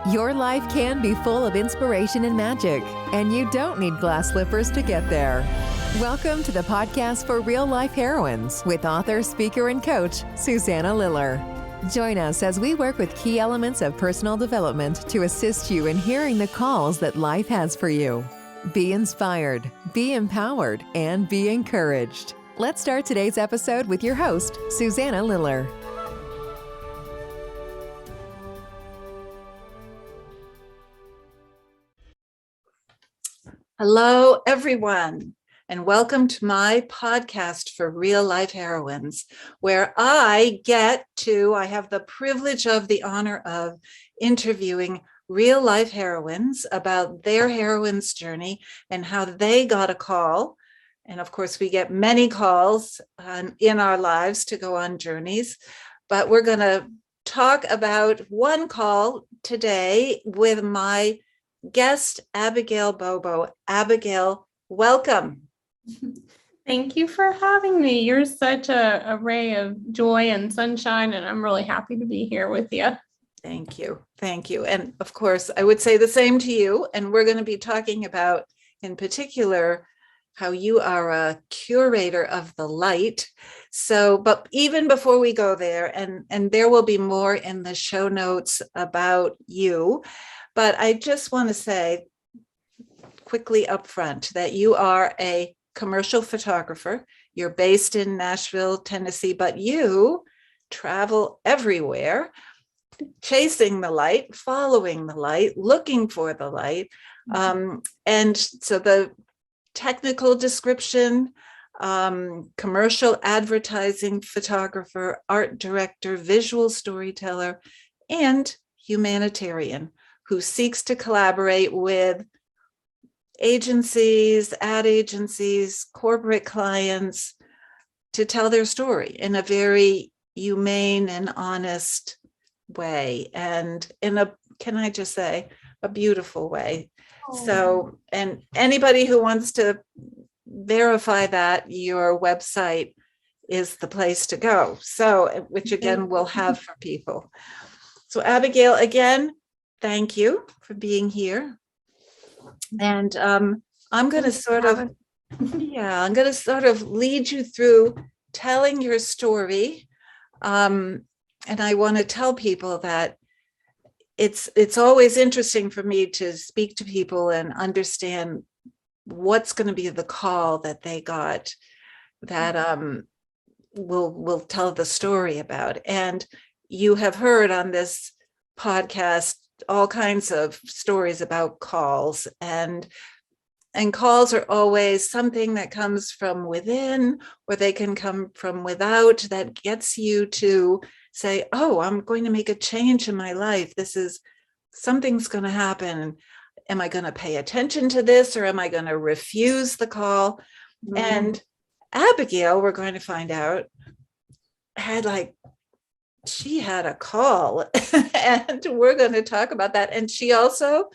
Your life can be full of inspiration and magic, and you don't need glass slippers to get there. Welcome to the podcast for real life heroines with author, speaker, and coach, Susanna Liller. Join us as we work with key elements of personal development to assist you in hearing the calls that life has for you. Be inspired, be empowered, and be encouraged. Let's start today's episode with your host, Susanna Liller. Hello, everyone, and welcome to my podcast for real life heroines, where I have the privilege of the honor of interviewing real life heroines about their heroine's journey and how they got a call. And of course, we get many calls in our lives to go on journeys, but we're going to talk about one call today with my guest, Abigail Bobo. Abigail, welcome. Thank you for having me. You're such a ray of joy and sunshine, and I'm really happy to be here with you. Thank you. Thank you. And of course, I would say the same to you. And we're going to be talking about, in particular, how you are a curator of the light. So, but even before we go there, and there will be more in the show notes about you, but I just want to say quickly up front that you are a commercial photographer. You're based in Nashville, Tennessee, but you travel everywhere, chasing the light, following the light, looking for the light. And so the technical description, commercial advertising photographer, art director, visual storyteller, and humanitarian who seeks to collaborate with agencies, ad agencies, corporate clients to tell their story in a very humane and honest way. And can I just say, a beautiful way. So, and anybody who wants to verify that, your website is the place to go. So, which again, we'll have for people. So Abigail, again, thank you for being here. And I'm going to sort of lead you through telling your story. And I want to tell people that it's always interesting for me to speak to people and understand what's going to be the call that they got that we'll tell the story about. And you have heard on this podcast all kinds of stories about calls, and calls are always something that comes from within, or they can come from without, that gets you to say, oh, I'm going to make a change in my life. Something's going to happen. Am I going to pay attention to this, or am I going to refuse the call? Mm-hmm. And Abigail, we're going to find out, she had a call, and we're going to talk about that. And she also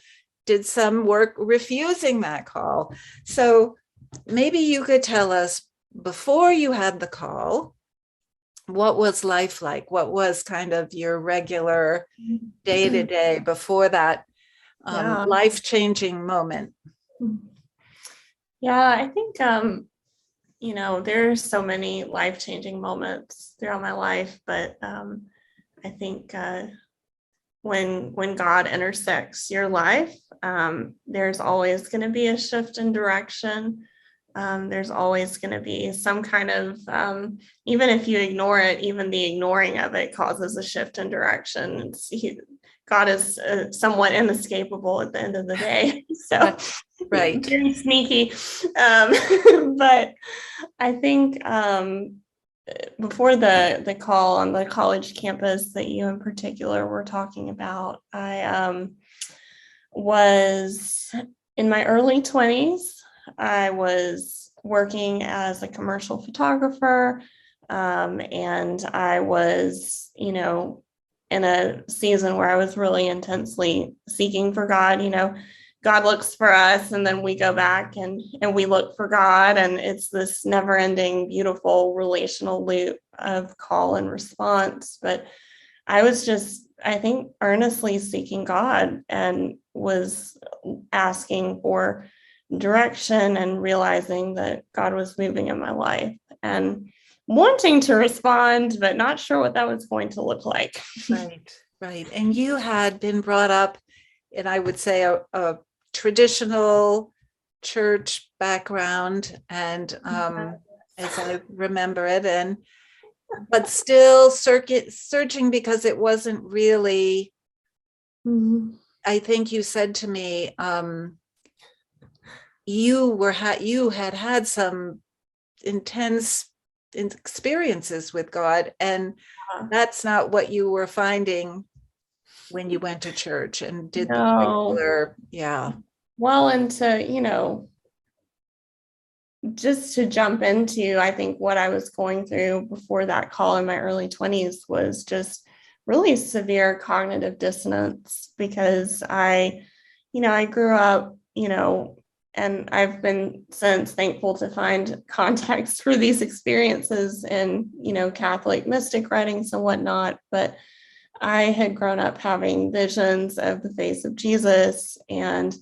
did some work refusing that call. So maybe you could tell us, before you had the call, what was life like? What was kind of your regular day-to-day before that life-changing moment? Yeah, I think, there's so many life-changing moments throughout my life, but I think when God intersects your life, there's always going to be a shift in direction. There's always going to be some kind of, even if you ignore it, even the ignoring of it causes a shift in direction. God is somewhat inescapable at the end of the day. So right. Very sneaky. But I think before the call on the college campus that you in particular were talking about, I was in my early 20s. I was working as a commercial photographer, and I was, in a season where I was really intensely seeking for God. God looks for us, and then we go back and we look for God, and it's this never-ending, beautiful relational loop of call and response. But I was just, I think, earnestly seeking God and was asking for direction and realizing that God was moving in my life and wanting to respond, but not sure what that was going to look like. Right, right. And you had been brought up in, I would say, a traditional church background, and as I remember it, and but still searching because it wasn't really. I think you said to me, you had some intense experiences with God, and that's not what you were finding when you went to church and did the regular, Well, and to, just to jump into, I think what I was going through before that call in my early 20s was just really severe cognitive dissonance, because I grew up, and I've been since thankful to find context for these experiences in, Catholic mystic writings and whatnot. But I had grown up having visions of the face of Jesus and,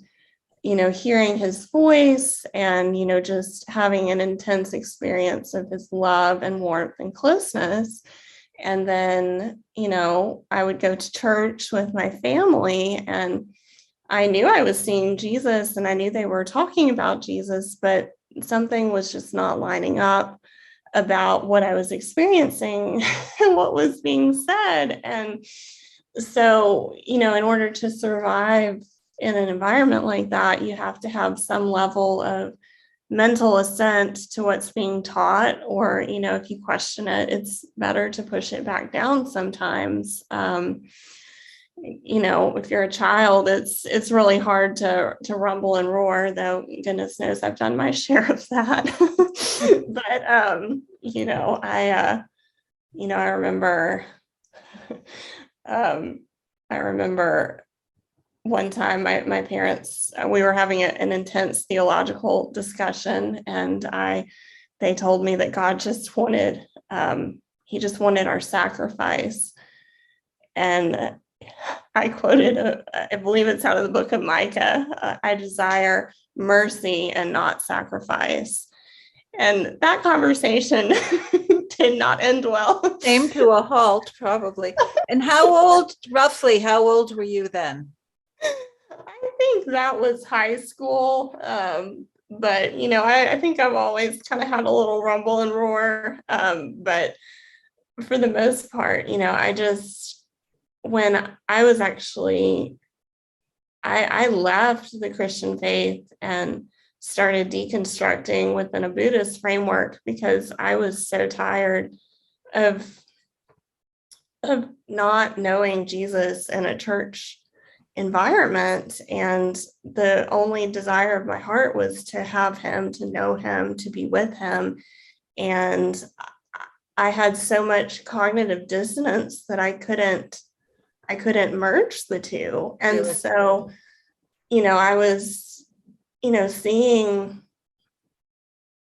hearing his voice and, just having an intense experience of his love and warmth and closeness. And then, I would go to church with my family, and I knew I was seeing Jesus and I knew they were talking about Jesus, but something was just not lining up about what I was experiencing and what was being said. And so, in order to survive in an environment like that, you have to have some level of mental assent to what's being taught, or, if you question it, it's better to push it back down sometimes. If you're a child, it's really hard to rumble and roar, though goodness knows I've done my share of that. But I remember one time my parents, we were having an intense theological discussion, and they told me that God just wanted he just wanted our sacrifice. And I quoted, I believe it's out of the book of Micah, I desire mercy and not sacrifice. And that conversation did not end well. Came to a halt, probably. And roughly how old were you then? I think that was high school. But, I think I've always kind of had a little rumble and roar. But for the most part, when I was actually, I left the Christian faith and started deconstructing within a Buddhist framework, because I was so tired of not knowing Jesus in a church environment. And the only desire of my heart was to have him, to know him, to be with him. And I had so much cognitive dissonance that I couldn't merge the two. And so, I was, seeing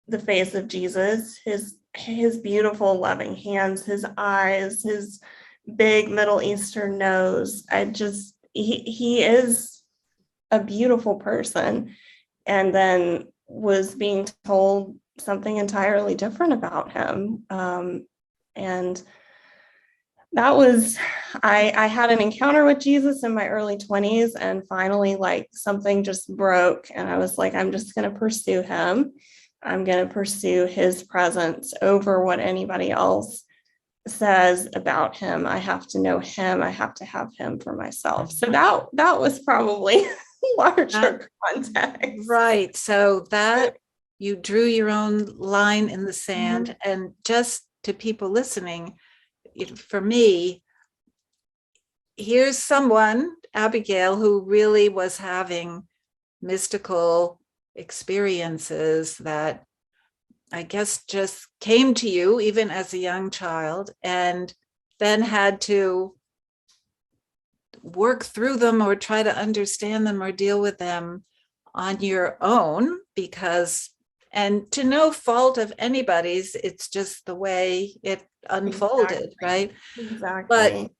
the face of Jesus, his beautiful loving hands, his eyes, his big Middle Eastern nose. He is a beautiful person. And then was being told something entirely different about him. And that was, I had an encounter with Jesus in my early 20s, and finally, something just broke, and I was like, I'm just going to pursue him. I'm going to pursue his presence over what anybody else says about him. I have to know him. I have to have him for myself. So that was probably larger context. Right. So that you drew your own line in the sand. And just to people listening, for me, here's someone, Abigail, who really was having mystical experiences that I guess just came to you even as a young child, and then had to work through them or try to understand them or deal with them on your own, and to no fault of anybody's, it's just the way it unfolded, right? Exactly. But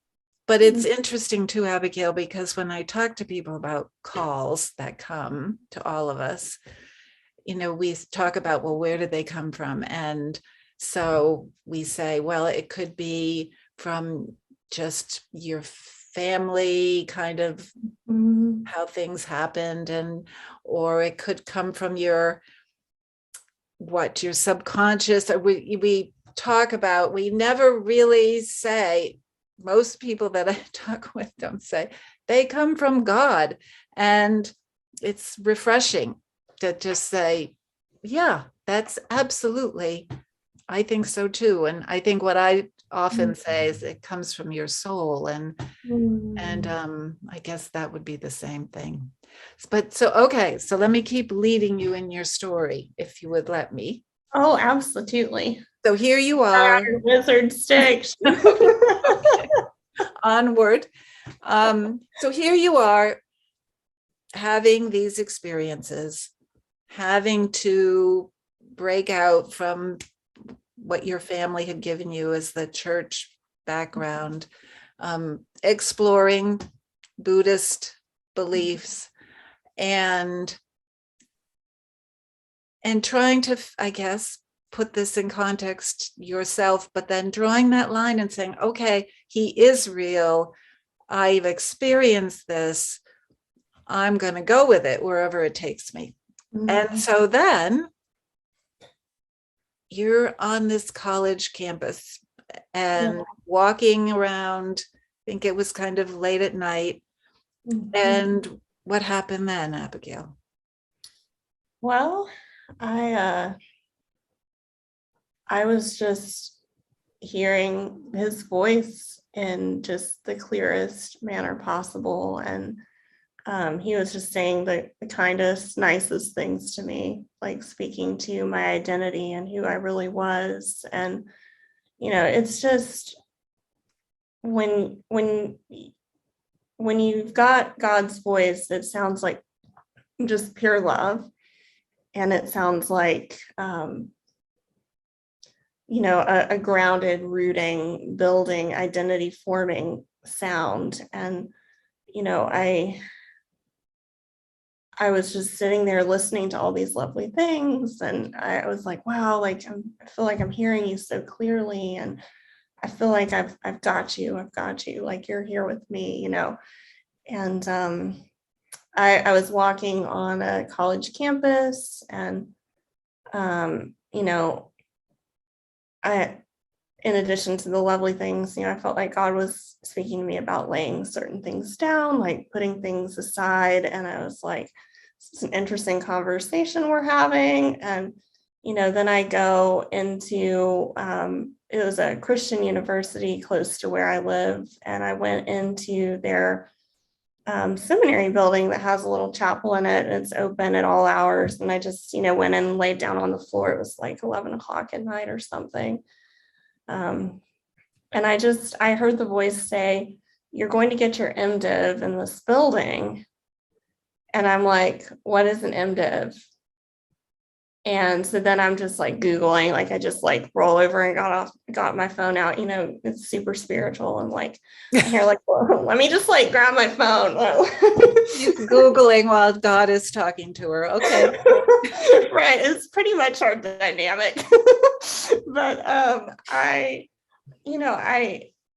But it's interesting too, Abigail, because when I talk to people about calls that come to all of us, we talk about, well, where did they come from? And so we say, well, it could be from just your family, kind of how things happened, or it could come from your subconscious. We talk about, we never really say, most people that I talk with don't say they come from God. And it's refreshing to just say, yeah, that's absolutely, I think so too. And I think what I often say is it comes from your soul. And I guess that would be the same thing. But okay, so let me keep leading you in your story, if you would let me. Oh, absolutely. So here you are. Wizard stick. Okay. Onward. So here you are, having these experiences, having to break out from what your family had given you as the church background, exploring Buddhist beliefs, and trying to, I guess, put this in context yourself, but then drawing that line and saying, okay, he is real. I've experienced this. I'm going to go with it wherever it takes me. And so then you're on this college campus and walking around, I think it was kind of late at night. And what happened then, Abigail? Well, I was just hearing his voice in just the clearest manner possible. And he was just saying the kindest, nicest things to me, like speaking to my identity and who I really was. And, it's just when you've got God's voice, it sounds like just pure love. And it sounds like, a grounded, rooting, building, identity forming sound. And, I was just sitting there listening to all these lovely things. And I was like, wow, like, I feel like I'm hearing you so clearly. And I feel like I've got you, like you're here with me, And I was walking on a college campus, and, in addition to the lovely things, I felt like God was speaking to me about laying certain things down, like putting things aside. And I was like, this is an interesting conversation we're having. And, then I go into, it was a Christian university close to where I live. And I went into their seminary building that has a little chapel in it, and it's open at all hours. And I just, went and laid down on the floor. It was like 11 o'clock at night or something. And I heard the voice say, you're going to get your MDiv in this building. And I'm like, what is an MDiv? And so then I'm just like Googling, like I just like roll over and got my phone out, it's super spiritual. And like, here, like, well, let me just like grab my phone. She's Googling while God is talking to her. Okay. Right. It's pretty much our dynamic. But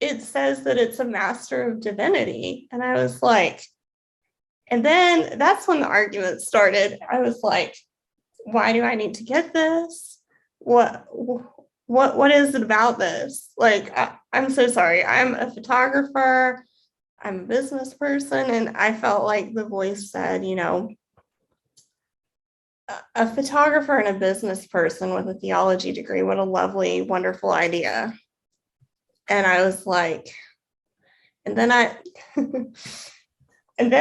it says that it's a master of divinity. And I was like, and then that's when the argument started. I was like, why do I need to get this? What is it about this? Like, I'm so sorry. I'm a photographer. I'm a business person. And I felt like the voice said, a photographer and a business person with a theology degree, what a lovely, wonderful idea. And I was like, and then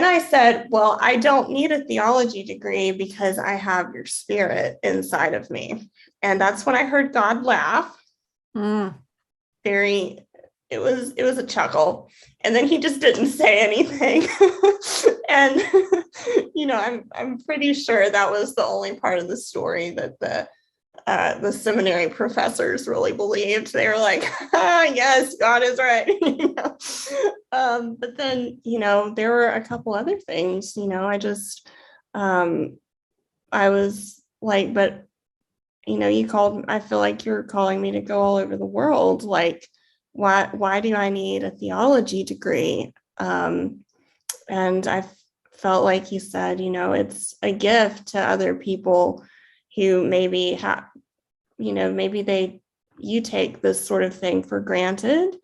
I said, well, I don't need a theology degree because I have your spirit inside of me. And that's when I heard God laugh. It was a chuckle. And then he just didn't say anything. And, I'm pretty sure that was the only part of the story that the seminary professors really believed. They were like, yes, God is right. But then, there were a couple other things, I was like, but, I feel like you're calling me to go all over the world. Like, why do I need a theology degree? And I felt like you said, it's a gift to other people who maybe have, maybe you take this sort of thing for granted,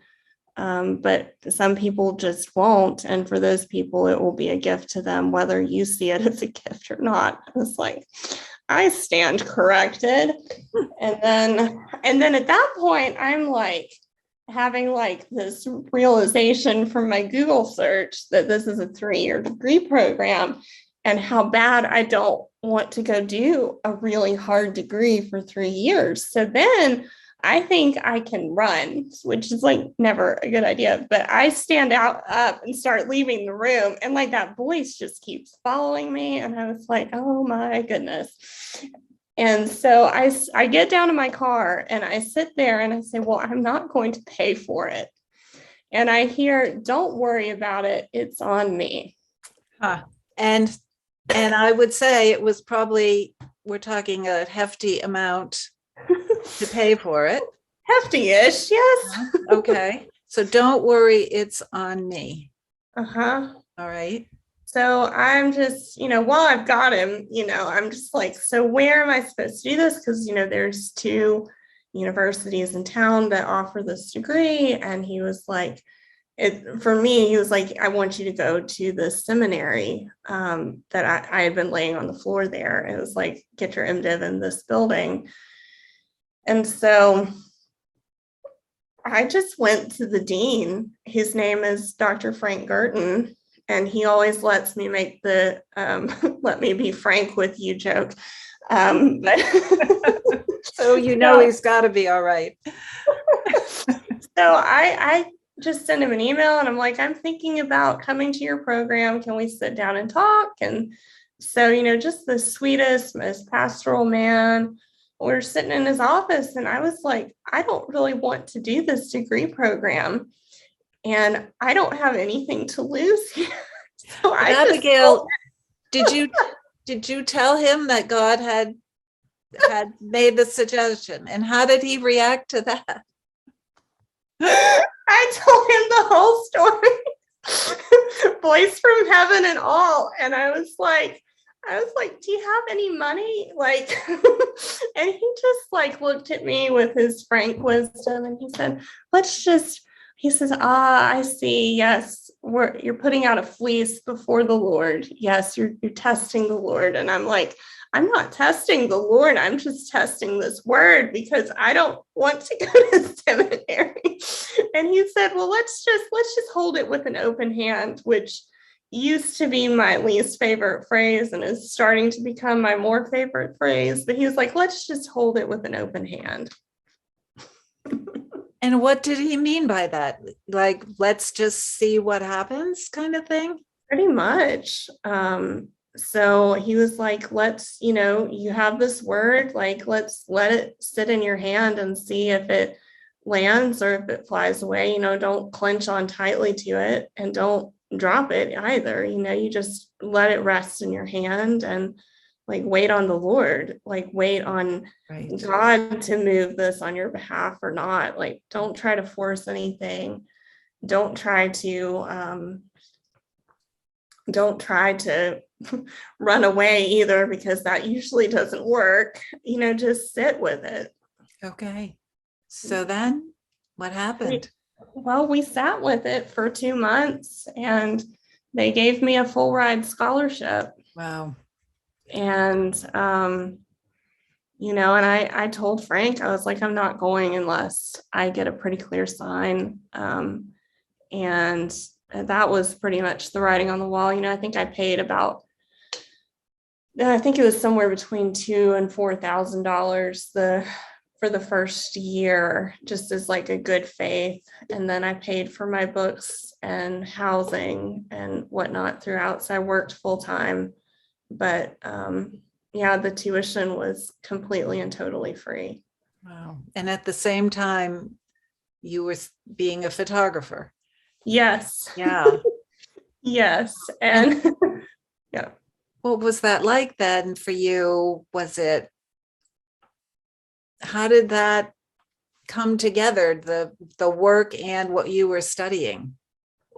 but some people just won't. And for those people, it will be a gift to them, whether you see it as a gift or not. I was like, I stand corrected. And then at that point, I'm like having like this realization from my Google search that this is a 3-year degree program, and how bad I don't want to go do a really hard degree for 3 years. So then I think I can run, which is like never a good idea, but I stand up and start leaving the room, and like that voice just keeps following me. And I was like, oh my goodness. And so I get down to my car and I sit there and I say, well, I'm not going to pay for it. And I hear, don't worry about it. It's on me. Huh. And I would say it was probably, we're talking a hefty amount to pay for it. Hefty-ish, yes. Okay. So don't worry, it's on me. Uh-huh. All right. So I'm just, while I've got him, I'm just like, so where am I supposed to do this? Because, there's 2 universities in town that offer this degree. And he was like, for me, he was like, I want you to go to the seminary that I had been laying on the floor there. It was like, get your MDiv in this building. And so I just went to the dean. His name is Dr. Frank Gurton. And he always lets me make the let me be frank with you joke. But so he's got to be all right. So I just send him an email and I'm like, I'm thinking about coming to your program. Can we sit down and talk? And so, just the sweetest, most pastoral man. We're sitting in his office and I was like, I don't really want to do this degree program. And I don't have anything to lose here. So Abigail, did you tell him that God had made the suggestion? And how did he react to that? I told him the whole story. Voice from heaven and all. And I was like, do you have any money? Like, and he just like looked at me with his frank wisdom and he said, he says, I see. Yes, you're putting out a fleece before the Lord. Yes, you're testing the Lord. And I'm like, I'm not testing the Lord. I'm just testing this word because I don't want to go to seminary. And he said, well, let's just hold it with an open hand, which used to be my least favorite phrase and is starting to become my more favorite phrase. But he was like, let's just hold it with an open hand. And what did he mean by that? Like, let's just see what happens kind of thing? Pretty much. So he was like, let's, you have this word, like, let's let it sit in your hand and see if it lands or if it flies away. Don't clench on tightly to it and don't drop it either. You just let it rest in your hand and like wait on the Lord, like wait on God to move this on your behalf or not. Like, don't try to force anything. Don't try to run away either, because that usually doesn't work. Just sit with it. Okay. So then what happened? Well, we sat with it for 2 months and they gave me a full ride scholarship. Wow. And, and I told Frank, I was like, I'm not going unless I get a pretty clear sign. And that was pretty much the writing on the wall. I think I paid I think it was somewhere between $2,000 and $4,000 for the first year, just as like a good faith. And then I paid for my books and housing and whatnot throughout. So I worked full time. But, the tuition was completely and totally free. Wow. And at the same time, you were being a photographer. Yes. Yeah. Yes. And yeah. What was that like then for you? How did that come together, the work and what you were studying?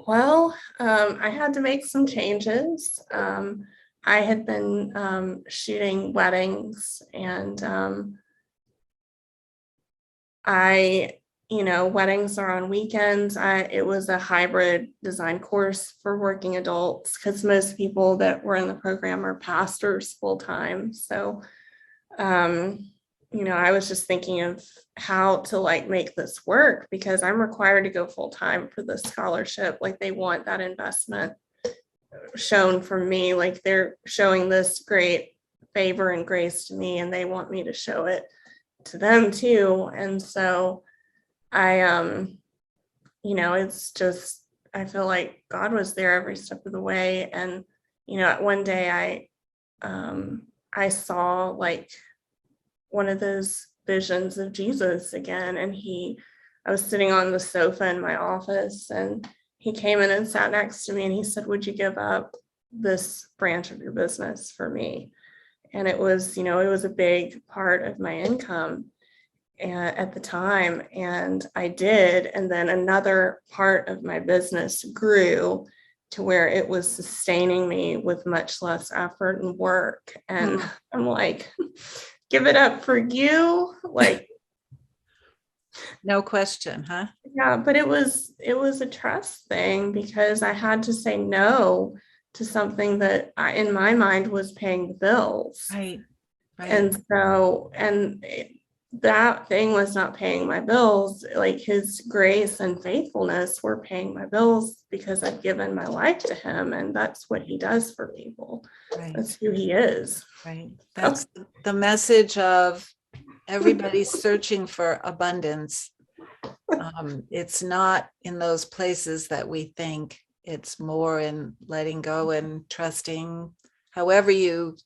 Well, I had to make some changes. I had been shooting weddings, and weddings are on weekends. It was a hybrid design course for working adults because most people that were in the program are pastors full time. So, I was just thinking of how to make this work because I'm required to go full time for the scholarship. Like they want that investment shown from me. Like they're showing this great favor and grace to me, and they want me to show it to them too. And so it's just, I feel like God was there every step of the way. And, one day I saw one of those visions of Jesus again. And I was sitting on the sofa in my office, and he came in and sat next to me, and he said, "Would you give up this branch of your business for me?" And it was a big part of my income at the time. And I did. And then another part of my business grew to where it was sustaining me with much less effort and work. And I'm like, give it up for you. No question, huh? Yeah, but it was a trust thing because I had to say no to something that in my mind was paying the bills. Right. And so, that thing was not paying my bills. Like his grace and faithfulness were paying my bills because I've given my life to him, and that's what he does for people. Right. That's who he is. Right. That's the message of everybody's searching for abundance. It's not in those places that we think. It's more in letting go and trusting however you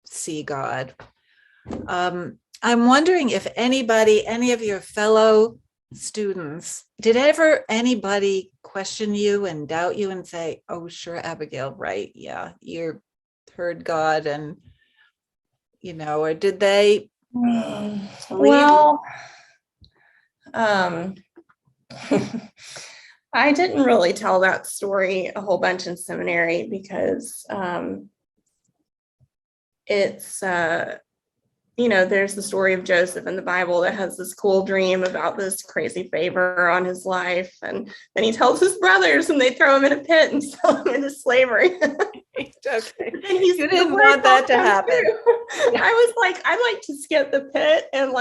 see God. I'm wondering if any of your fellow students, did ever anybody question you and doubt you and say, "Oh, sure, Abigail, right? Yeah, you heard God," and or did they believe? Well, I didn't really tell that story a whole bunch in seminary because it's there's the story of Joseph in the Bible that has this cool dream about this crazy favor on his life. And then he tells his brothers and they throw him in a pit and sell him into slavery. Okay. And You didn't want that to happen. Yeah. I was like, I'd like to skip the pit and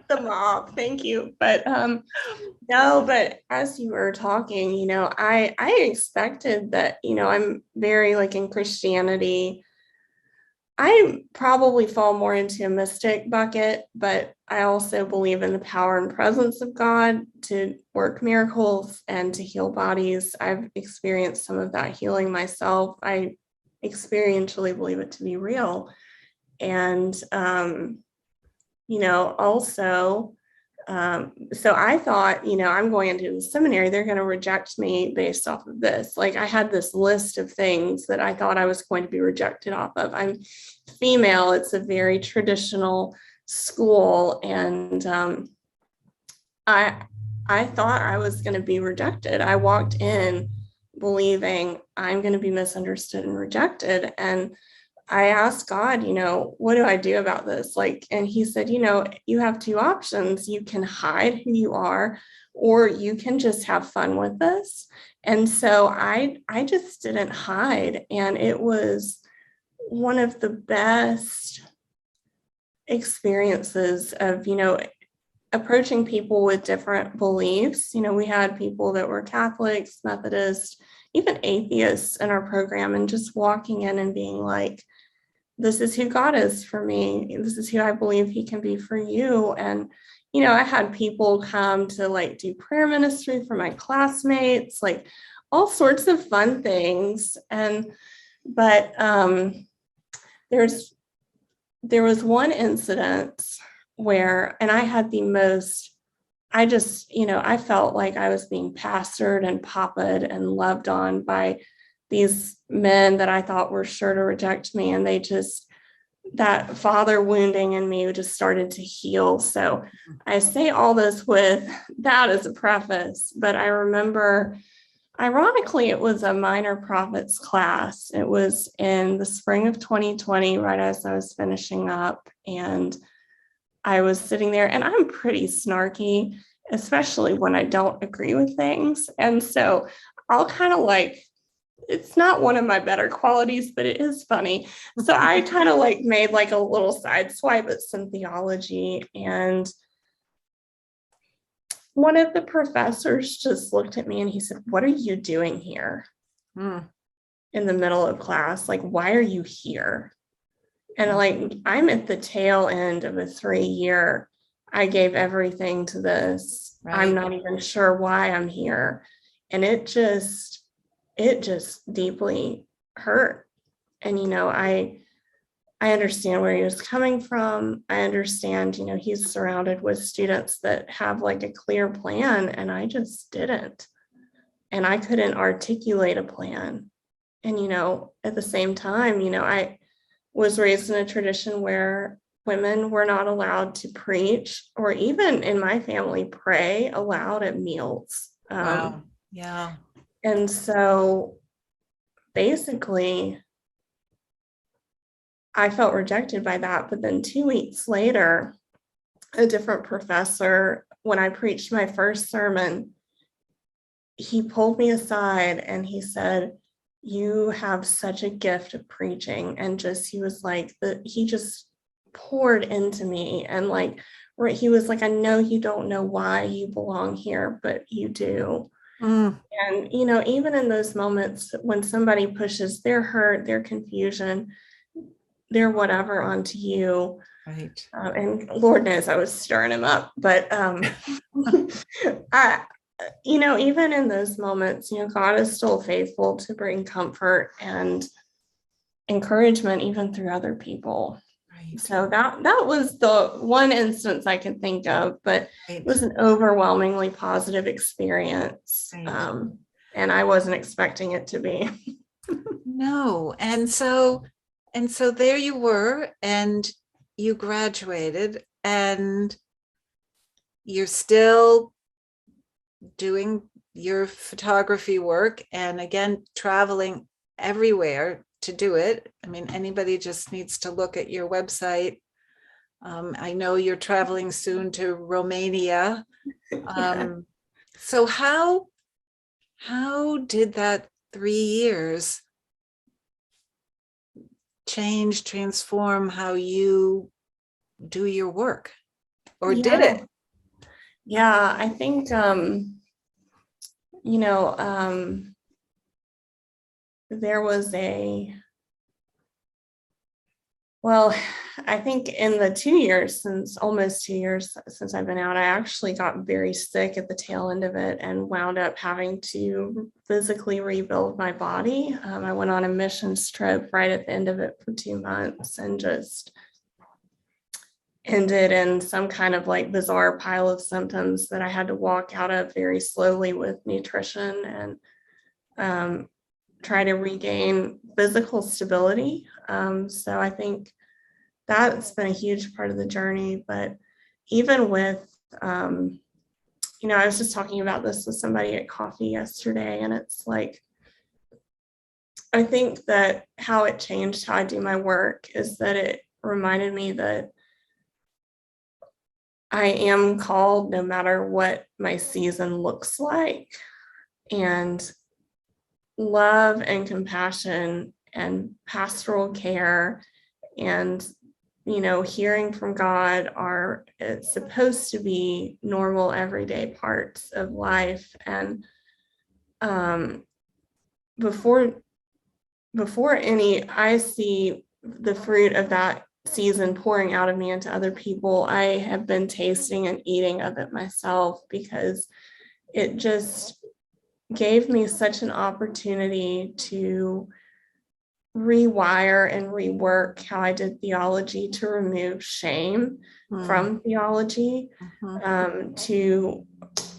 the mob. Thank you. But no, but as you were talking, I expected that, I'm very in Christianity. I probably fall more into a mystic bucket, but I also believe in the power and presence of God to work miracles and to heal bodies. I've experienced some of that healing myself. I experientially believe it to be real. And, also, so I thought, I'm going into the seminary, they're going to reject me based off of this. I had this list of things that I thought I was going to be rejected off of. I'm female. It's a very traditional school. And I thought I was going to be rejected. I walked in believing I'm going to be misunderstood and rejected. And I asked God, what do I do about this? And he said, you have two options. You can hide who you are, or you can just have fun with this. And so I just didn't hide. And it was one of the best experiences of, approaching people with different beliefs. We had people that were Catholics, Methodists, even atheists in our program, and just walking in and being like, this is who God is for me. This is who I believe he can be for you. And, I had people come to do prayer ministry for my classmates, all sorts of fun things. But there's there was one incident where, and I had the most, I just, I felt like I was being pastored and papaed and loved on by these men that I thought were sure to reject me. And that father wounding in me just started to heal. So I say all this with that as a preface, but I remember, ironically, it was a minor prophets class. It was in the spring of 2020, right as I was finishing up. And I was sitting there, and I'm pretty snarky, especially when I don't agree with things. And so I'll kind of it's not one of my better qualities, but it is funny. So I kind of made a little side swipe at some theology. And one of the professors just looked at me and he said, "What are you doing here in the middle of class? Why are you here?" And I'm at the tail end of a 3-year, I gave everything to this. Right. I'm not even sure why I'm here. And it just deeply hurt. And, I understand where he was coming from. I understand, he's surrounded with students that have a clear plan, and I just didn't. And I couldn't articulate a plan. And, at the same time, I was raised in a tradition where women were not allowed to preach, or even in my family, pray aloud at meals. Wow. Yeah. And so basically, I felt rejected by that. But then 2 weeks later, a different professor, when I preached my first sermon, he pulled me aside and he said, "You have such a gift of preaching." And he was he just poured into me. And he was "I know you don't know why you belong here, but you do." And, even in those moments when somebody pushes their hurt, their confusion, their whatever onto you. Right. And Lord knows I was stirring him up. But, even in those moments, God is still faithful to bring comfort and encouragement, even through other people. Right. So that was the one instance I could think of, but it was an overwhelmingly positive experience. Right. And I wasn't expecting it to be. No. And so there you were, and you graduated, and you're still doing your photography work, and again, traveling everywhere to do it. I mean, anybody just needs to look at your website. I know you're traveling soon to Romania. So how did that 3 years change, transform how you do your work? Or did it? Yeah, I think, there was I think in the 2 years, almost 2 years since I've been out, I actually got very sick at the tail end of it and wound up having to physically rebuild my body. I went on a missions trip right at the end of it for 2 months and just ended in some kind of bizarre pile of symptoms that I had to walk out of very slowly with nutrition and try to regain physical stability. So I think that's been a huge part of the journey. But even with, I was just talking about this with somebody at coffee yesterday, and it's I think that how it changed how I do my work is that it reminded me that I am called no matter what my season looks like. And love and compassion and pastoral care and, hearing from God it's supposed to be normal, everyday parts of life. And before I see the fruit of that season pouring out of me into other people, I have been tasting and eating of it myself, because it just gave me such an opportunity to rewire and rework how I did theology to remove shame from theology, to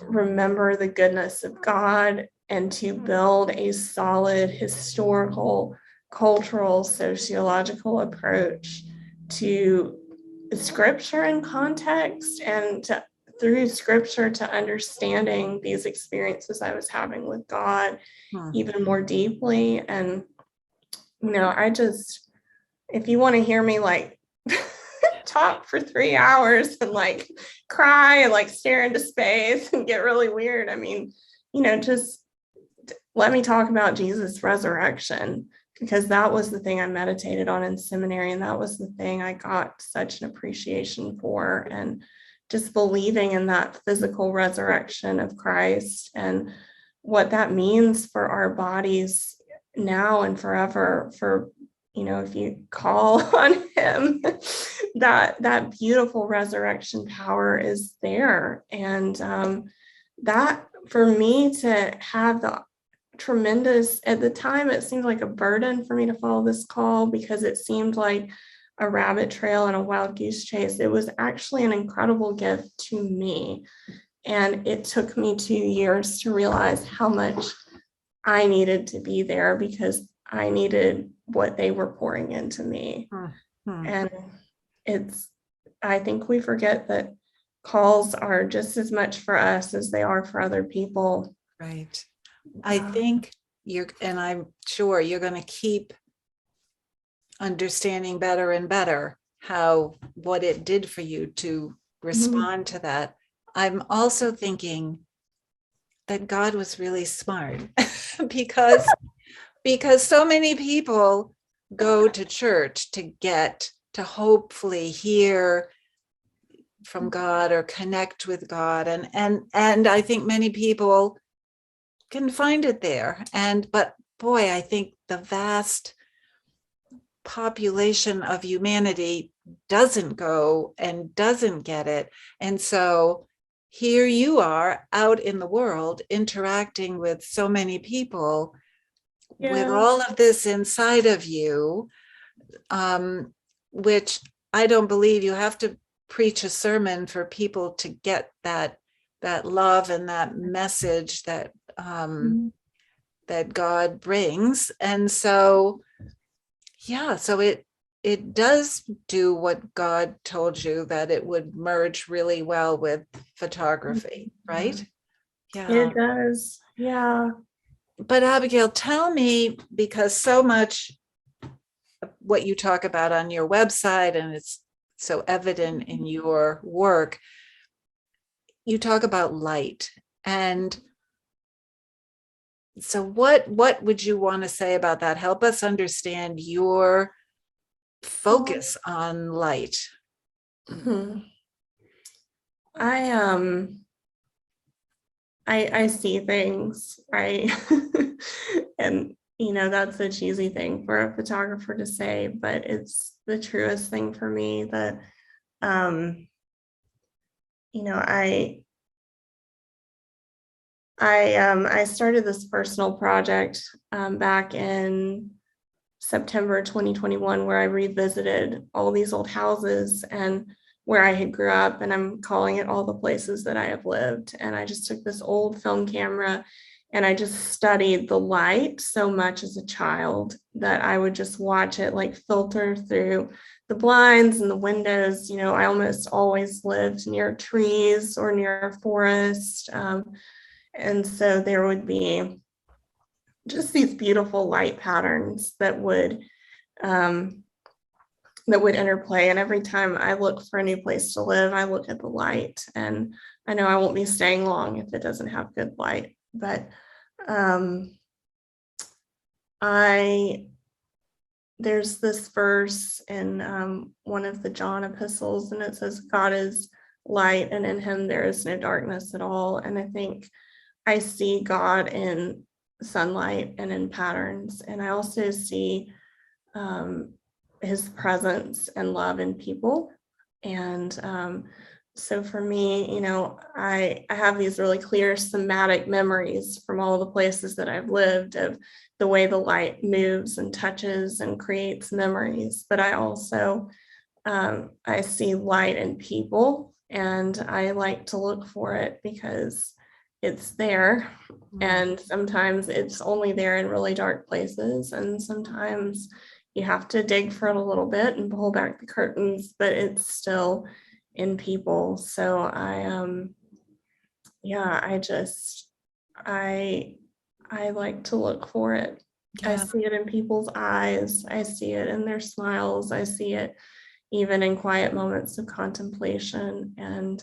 remember the goodness of God, and to build a solid historical, cultural, sociological approach to scripture and context, and through scripture to understanding these experiences I was having with God even more deeply. And if you want to hear me like talk for 3 hours and like cry and like stare into space and get really weird, I mean, just let me talk about Jesus' resurrection, because that was the thing I meditated on in seminary. And that was the thing I got such an appreciation for. And just believing in that physical resurrection of Christ and what that means for our bodies now and forever, for if you call on him, that beautiful resurrection power is there. And that, for me to have the tremendous, at the time, it seemed like a burden for me to follow this call, because it seemed like a rabbit trail and a wild goose chase. It was actually an incredible gift to me. And it took me 2 years to realize how much I needed to be there, because I needed what they were pouring into me. And I think we forget that calls are just as much for us as they are for other people. Right. I think and I'm sure you're going to keep understanding better and better what it did for you to respond to that. I'm also thinking that God was really smart because so many people go to church to hopefully hear from God or connect with God. And I think many people can find it there. But boy, I think the vast population of humanity doesn't go and doesn't get it. And so here you are out in the world interacting with so many people with all of this inside of you, which I don't believe you have to preach a sermon for people to get that love and that message that God brings. And so, so it does do what God told you, that it would merge really well with photography, right? Yeah, it does. Yeah. But Abigail, tell me, because so much of what you talk about on your website, and it's so evident in your work, you talk about light. And so what would you want to say about that? Help us understand your focus on light. I see things, right? And that's a cheesy thing for a photographer to say, but it's the truest thing for me, that I started this personal project back in September 2021, where I revisited all these old houses and where I had grew up, and I'm calling it All the Places That I Have Lived. And I just took this old film camera and I just studied the light so much as a child that I would just watch it like filter through the blinds and the windows. I almost always lived near trees or near a forest. And so there would be just these beautiful light patterns that would interplay. And every time I look for a new place to live, I look at the light, and I know I won't be staying long if it doesn't have good light. But there's this verse in one of the John epistles, and it says, God is light, and in him there is no darkness at all. And I think I see God in sunlight and in patterns. And I also see his presence and love in people. And so for me, I have these really clear somatic memories from all the places that I've lived of the way the light moves and touches and creates memories. But I also, I see light in people, and I like to look for it because it's there. And sometimes it's only there in really dark places. And sometimes you have to dig for it a little bit and pull back the curtains, but it's still in people. So I like to look for it. I Yeah. see it in people's eyes. I see it in their smiles. I see it even in quiet moments of contemplation. And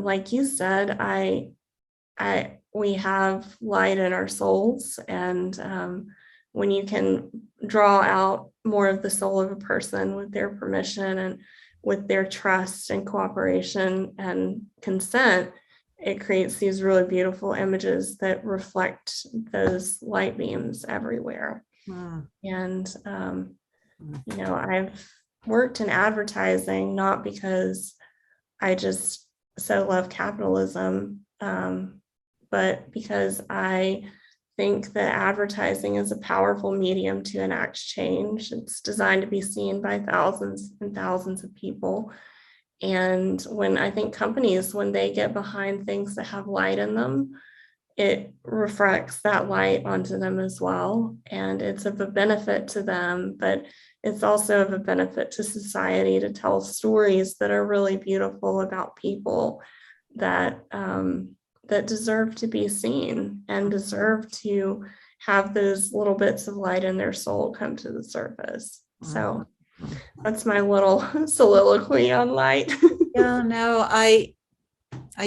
like you said, we have light in our souls, and when you can draw out more of the soul of a person with their permission and with their trust and cooperation and consent, it creates these really beautiful images that reflect those light beams everywhere. And I've worked in advertising not because I just so love capitalism, but because I think that advertising is a powerful medium to enact change. It's designed to be seen by thousands and thousands of people. And when I think companies, when they get behind things that have light in them, it reflects that light onto them as well. And it's of a benefit to them, but it's also of a benefit to society to tell stories that are really beautiful about people that that deserve to be seen and deserve to have those little bits of light in their soul come to the surface. So that's my little soliloquy on light. Yeah, no, I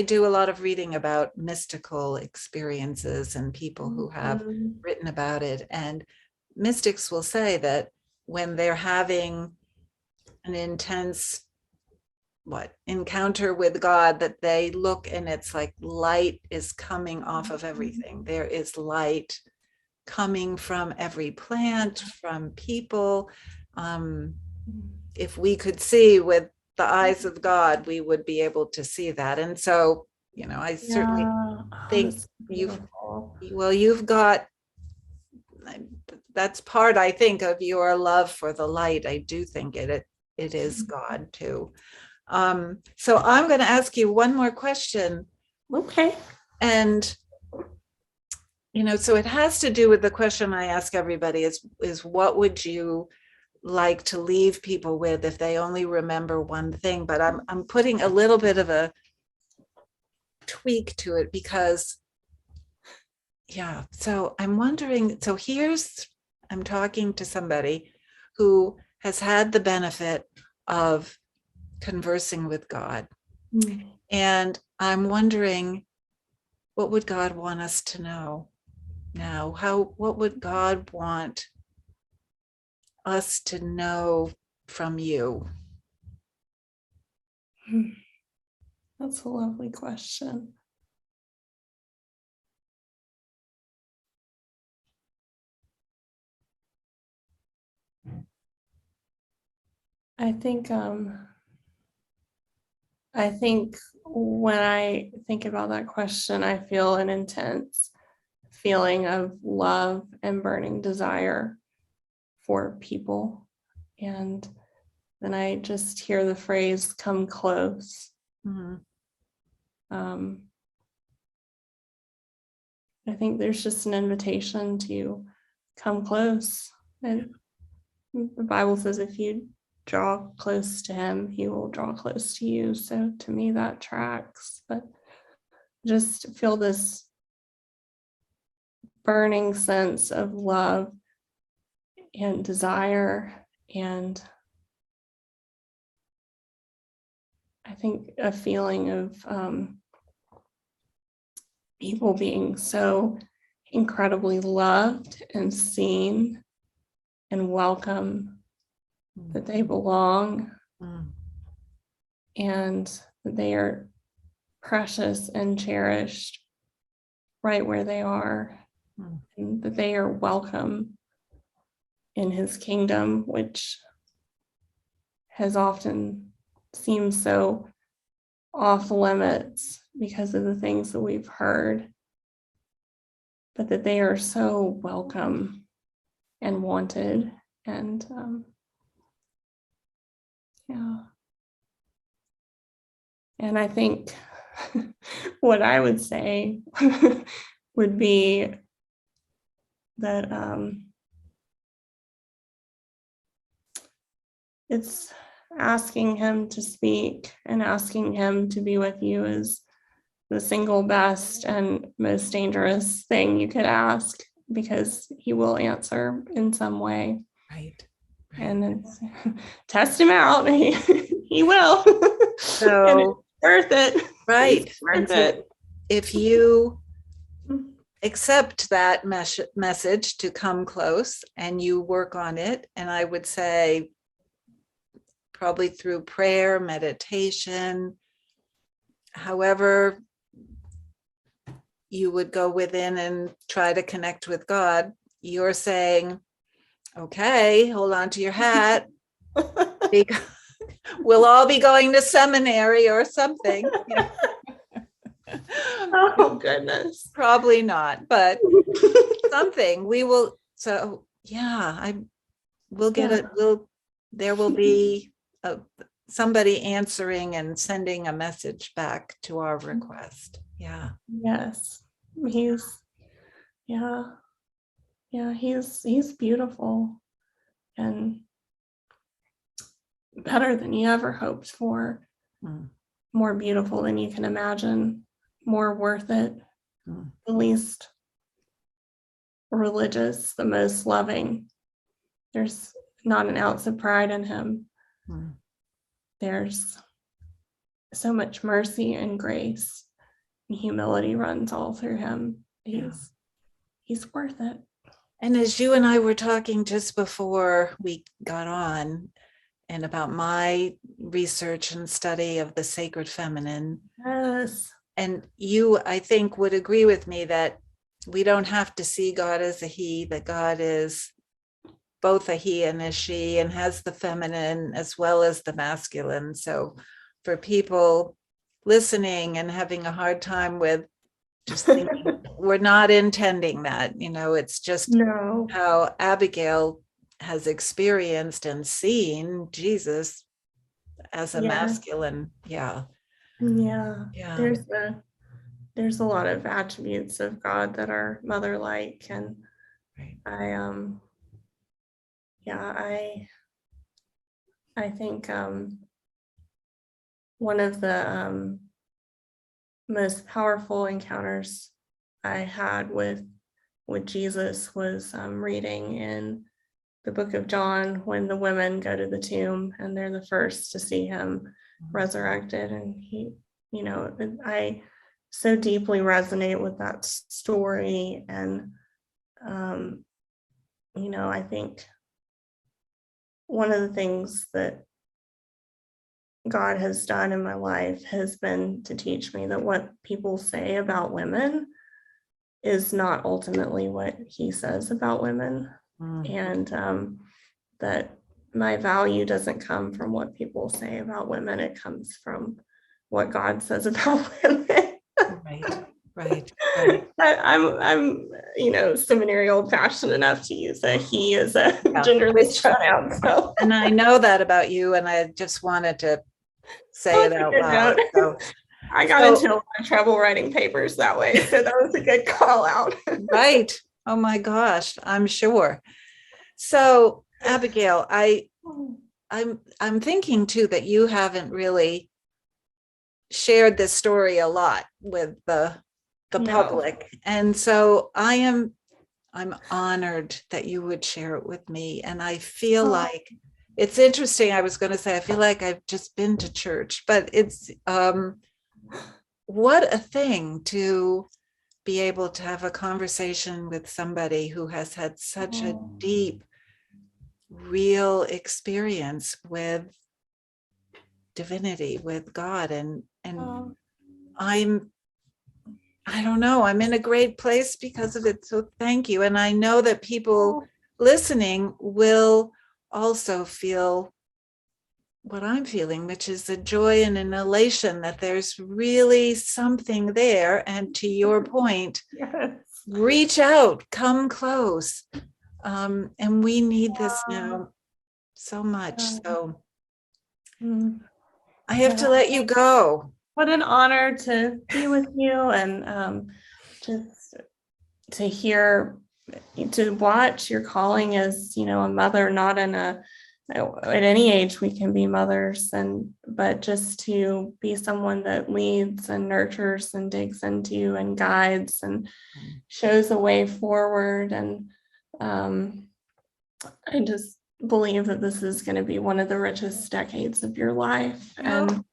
do a lot of reading about mystical experiences and people who have written about it. And mystics will say that when they're having an intense encounter with God, that they look and it's like light is coming off of everything. There is light coming from every plant, from people. If we could see with the eyes of God, we would be able to see that. And so, I certainly think you've got, that's part, I think, of your love for the light. I do think it is God too. So I'm going to ask you one more question. Okay. And, so it has to do with the question I ask everybody is what would you like to leave people with if they only remember one thing? But I'm putting a little bit of a tweak to it because, so I'm wondering, I'm talking to somebody who has had the benefit of conversing with God. And I'm wondering, what would God want us to know now? What would God want us to know from you? That's a lovely question. I think when I think about that question, I feel an intense feeling of love and burning desire for people. And then I just hear the phrase, come close. I think there's just an invitation to come close. And the Bible says if you draw close to him, he will draw close to you. So to me, that tracks. But just feel this burning sense of love and desire, and I think a feeling of people being so incredibly loved and seen and welcome, that they belong, and that they are precious and cherished right where they are, and that they are welcome in his kingdom, which has often seemed so off limits because of the things that we've heard, but that they are so welcome and wanted. And yeah. And I think what I would say would be that it's asking him to speak and asking him to be with you is the single best and most dangerous thing you could ask, because he will answer in some way. Right. And it's, test him out. He will. So and it's worth it. right. It's worth it. If you accept that message to come close and you work on it, and I would say probably through prayer, meditation, however you would go within and try to connect with God, you're saying, okay, hold on to your hat. Because we'll all be going to seminary or something. Oh, goodness. Probably not, but something we will. So yeah, we'll get it. There will be somebody answering and sending a message back to our request. Yeah. Yes. He's beautiful and better than you ever hoped for. More beautiful than you can imagine, more worth it, the least religious, the most loving. There's not an ounce of pride in him. There's so much mercy and grace and humility runs all through him. He's worth it. And as you and I were talking just before we got on, and about my research and study of the sacred feminine. Yes. And you, I think, would agree with me that we don't have to see God as a he, that God is both a he and a she, and has the feminine as well as the masculine. So for people listening and having a hard time with just thinking, we're not intending that, it's just how Abigail has experienced and seen Jesus as a masculine. Yeah. There's a lot of attributes of God that are mother-like, and I think one of the most powerful encounters I had with Jesus was reading in the book of John, when the women go to the tomb and they're the first to see him resurrected. And I so deeply resonate with that story. And, I think one of the things that God has done in my life has been to teach me that what people say about women is not ultimately what he says about women. And that my value doesn't come from what people say about women. It comes from what God says about women. Right. I'm seminary old fashioned enough to use a he as a genderless pronoun. So. And I know that about you, and I just wanted to say it out loud. So, I got into a lot of trouble writing papers that way, so that was a good call out. Right. Oh my gosh, I'm sure. So, Abigail, I'm thinking too that you haven't really shared this story a lot with the public, and so I'm honored that you would share it with me. And I feel like it's interesting. I was going to say I feel like I've just been to church, but it's what a thing to be able to have a conversation with somebody who has had such a deep, real experience with divinity, with God. And I don't know, I'm in a great place because of it. So thank you. And I know that people listening will also feel what I'm feeling, which is a joy and an elation that there's really something there. And to your point, Yes. reach out, come close. And we need this now so much. So I have to let you go. What an honor to be with you, and just to hear, to watch your calling as, a mother, not at any age we can be mothers, but just to be someone that leads and nurtures and digs into and guides and shows a way forward. And I just believe that this is going to be one of the richest decades of your life. And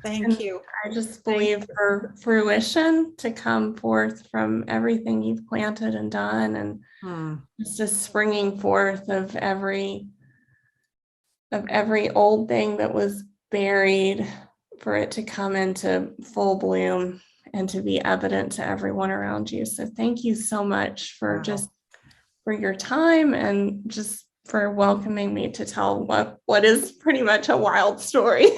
thank you. I just believe for fruition to come forth from everything you've planted and done, and it's just springing forth of every old thing that was buried, for it to come into full bloom and to be evident to everyone around you. So thank you so much for for your time, and just for welcoming me to tell what is pretty much a wild story.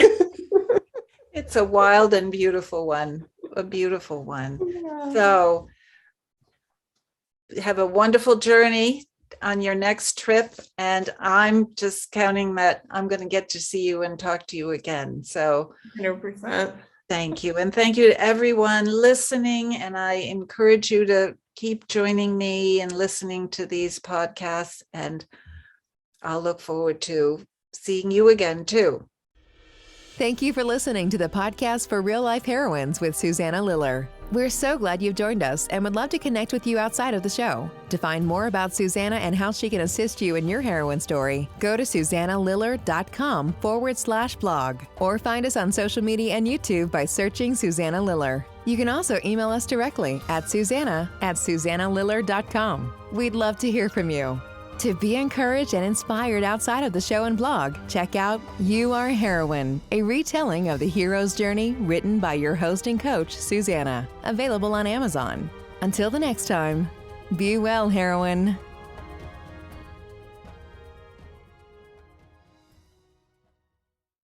It's a wild and beautiful one, a beautiful one. Yeah. So have a wonderful journey on your next trip. And I'm just counting that I'm going to get to see you and talk to you again. So 100%. thank you. And thank you to everyone listening. And I encourage you to keep joining me and listening to these podcasts. And I'll look forward to seeing you again too. Thank you for listening to the podcast for Real Life Heroines with Susanna Liller. We're so glad you've joined us and would love to connect with you outside of the show. To find more about Susanna and how she can assist you in your heroine story, go to susannaliller.com/blog or find us on social media and YouTube by searching Susanna Liller. You can also email us directly at susanna@susannaliller.com. We'd love to hear from you. To be encouraged and inspired outside of the show and blog, check out You Are a Heroine, a retelling of the hero's journey written by your host and coach, Susanna, available on Amazon. Until the next time, be well, heroine.